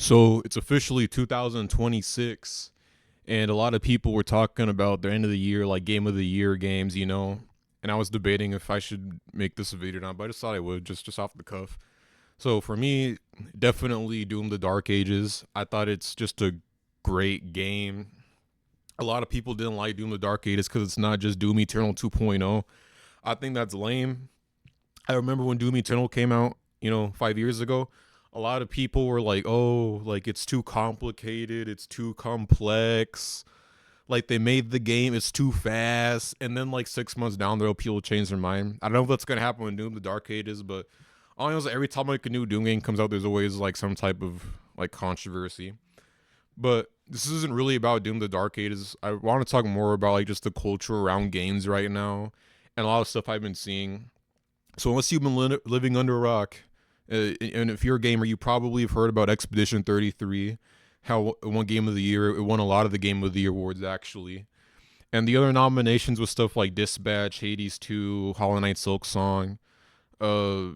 So it's officially 2026, and a lot of people were talking about the end of the year, like game of the year games. And I was debating if I should make this a video or not, but I just thought I would, just off the cuff. So for me, definitely Doom: The Dark Ages. I thought it's just a great game. A lot of people didn't like Doom: The Dark Ages because it's not just Doom Eternal 2.0. I think that's lame. I remember when Doom Eternal came out, 5 years ago. A lot of people were like, "Oh, like it's too complicated, it's too complex. Like they made the game, it's too fast." And then like 6 months down the road, people change their mind. I don't know if that's gonna happen with Doom: The Dark Ages, but all I know is that every time like a new Doom game comes out, there's always like some type of like controversy. But this isn't really about Doom: The Dark Ages. I want to talk more about like just the culture around games right now and a lot of stuff I've been seeing. So unless you've been living under a rock, and if you're a gamer, you probably have heard about Expedition 33, how it won Game of the Year. It won a lot of the Game of the Year awards actually, and the other nominations was stuff like Dispatch, Hades 2, Hollow Knight, Silk Song, uh,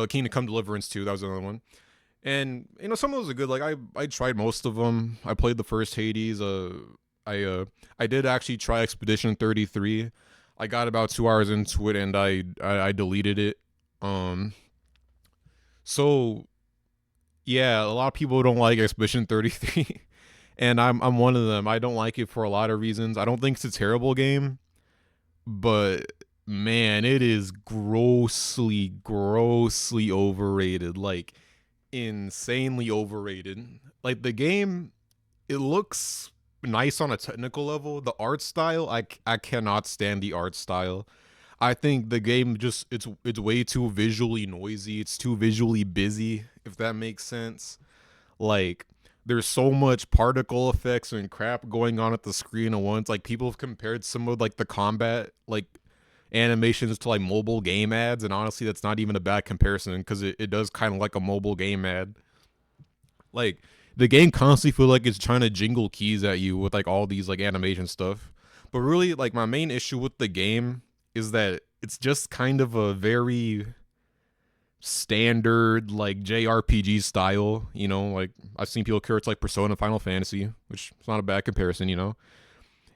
Kingdom Come Deliverance 2. That was another one. And some of those are good. Like I tried most of them. I played the first Hades. I did actually try Expedition 33. I got about 2 hours into it and I deleted it. Um, so yeah, a lot of people don't like Expedition 33, and I'm one of them. I don't like it for a lot of reasons. I don't think it's a terrible game, but man, it is grossly overrated. Like insanely overrated. Like the game, it looks nice on a technical level. The art style, I cannot stand the art style. I think the game just it's way too visually noisy. It's too visually busy, if that makes sense. Like there's so much particle effects and crap going on at the screen at once. Like people have compared some of like the combat like animations to like mobile game ads, and honestly that's not even a bad comparison because it does kind of like a mobile game ad. Like the game constantly feel like it's trying to jingle keys at you with like all these like animation stuff. But really like my main issue with the game is that it's just kind of a very standard like JRPG style, like I've seen people compare it to like Persona Final Fantasy, which is not a bad comparison.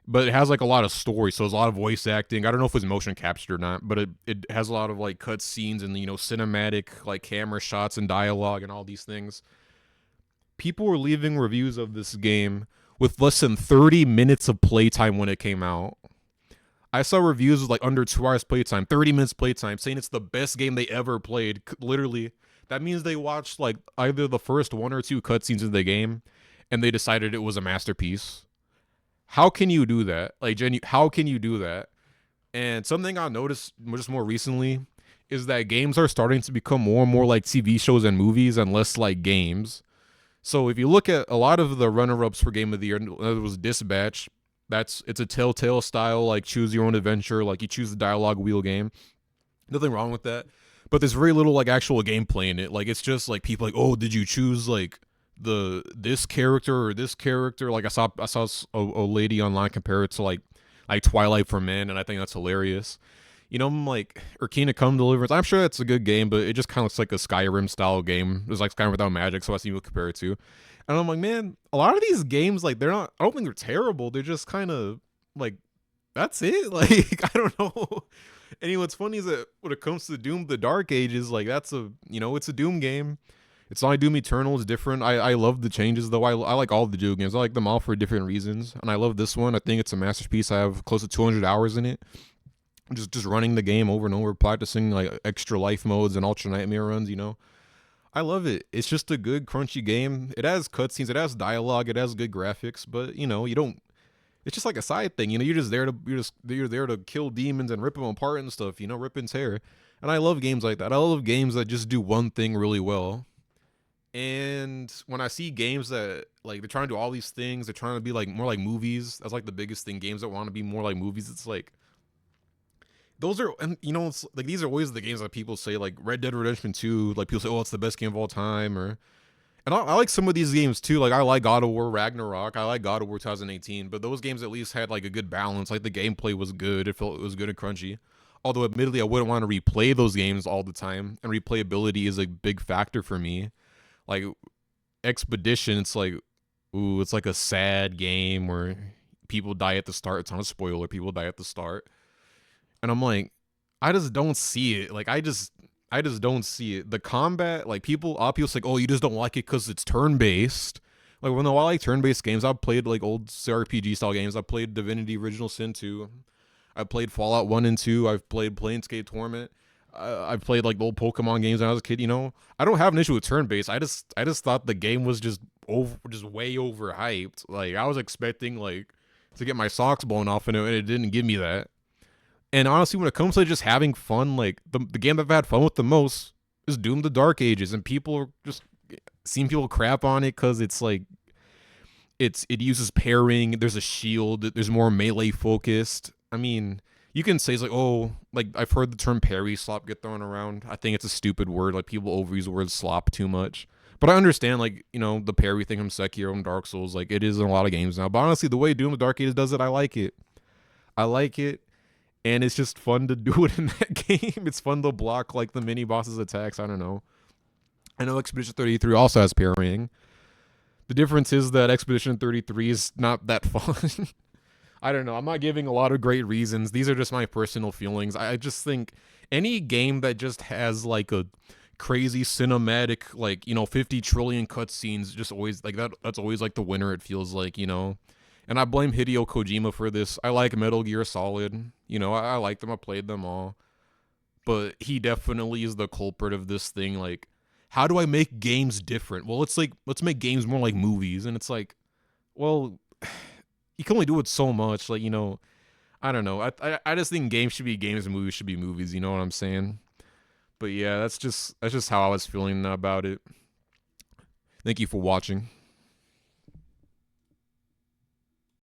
But it has like a lot of story, so there's a lot of voice acting. I don't know if it's motion captured or not, but it has a lot of like cut scenes and cinematic like camera shots and dialogue and all these things. People were leaving reviews of this game with less than 30 minutes of playtime when it came out. I saw reviews with like under 2 hours playtime, 30 minutes playtime, saying it's the best game they ever played. Literally, that means they watched like either the first one or two cutscenes of the game, and they decided it was a masterpiece. How can you do that? Like, how can you do that? And something I noticed just more recently is that games are starting to become more and more like TV shows and movies and less like games. So if you look at a lot of the runner-ups for Game of the Year, it was Dispatch. It's a Telltale style, like choose your own adventure, like you choose the dialogue wheel game. Nothing wrong with that, but there's very little like actual gameplay in it. Like it's just like people like, oh, did you choose like this character or this character? Like I saw a lady online compare it to like Twilight for Men, and I think that's hilarious. I'm like, or Kingdom Come Deliverance. I'm sure that's a good game, but it just kind of looks like a Skyrim style game. It's like Skyrim without magic, so I see people compare it to. And I'm like, man, a lot of these games, like, they're not, I don't think they're terrible. They're just kind of like, that's it. Like, I don't know. And what's funny is that when it comes to Doom: The Dark Ages, like, it's a Doom game. It's not like Doom Eternal. It's different. I love the changes, though. I like all the Doom games. I like them all for different reasons. And I love this one. I think it's a masterpiece. I have close to 200 hours in it. Just running the game over and over, practicing like extra life modes and ultra nightmare runs. I love it. It's just a good crunchy game. It has cutscenes, it has dialogue, it has good graphics, but you don't. It's just like a side thing. You're there to kill demons and rip them apart and stuff. Rip and tear. And I love games like that. I love games that just do one thing really well. And when I see games that like they're trying to do all these things, they're trying to be like more like movies. That's like the biggest thing. Games that want to be more like movies. It's like those are, and it's like these are always the games that people say like Red Dead Redemption 2, like people say, oh, it's the best game of all time. Or and I like some of these games too. Like I like God of War Ragnarok, I like God of War 2018, but those games at least had like a good balance. Like the gameplay was good, it felt it was good and crunchy. Although admittedly I wouldn't want to replay those games all the time, and replayability is a big factor for me. Like Expedition, it's like, ooh, it's like a sad game where people die at the start. It's not a spoiler. People die at the start, and I'm like, I just don't see it. Like I just don't see it. The combat, like people say, oh, you just don't like it because it's turn based. Like when I like turn based games, I've played like old CRPG style games. I've played Divinity Original Sin 2. I've played Fallout 1 and 2. I've played Planescape Torment. I've played like the old Pokemon games when I was a kid. You know, I don't have an issue with turn based. I just thought the game was just way overhyped. Like I was expecting like to get my socks blown off in it, and it didn't give me that. And honestly, when it comes to just having fun, like the game I've had fun with the most is Doom: The Dark Ages, and people are just seeing people crap on it because it's like it uses pairing. There's a shield. There's more melee focused. I mean, you can say it's like, oh, like I've heard the term parry slop get thrown around. I think it's a stupid word. Like people overuse the word slop too much. But I understand, like, you know, the parry thing from Sekiro and Dark Souls, like it is in a lot of games now. But honestly, the way Doom: The Dark Ages does it, I like it. I like it. And it's just fun to do it in that game. It's fun to block like the mini bosses attacks. I don't know. I know Expedition 33 also has parrying. The difference is that Expedition 33 is not that fun. I don't know. I'm not giving a lot of great reasons. These are just my personal feelings. I just think any game that just has like a crazy cinematic, like, you know, 50 trillion cutscenes, just always like that. That's always like the winner, it feels like, you know. And I blame Hideo Kojima for this. I like Metal Gear Solid. You know, I like them. I played them all. But he definitely is the culprit of this thing. Like, how do I make games different? Well, it's like, let's make games more like movies. And it's like, well, you can only do it so much. Like, you know, I don't know. I just think games should be games and movies should be movies. You know what I'm saying? But yeah, that's just how I was feeling about it. Thank you for watching.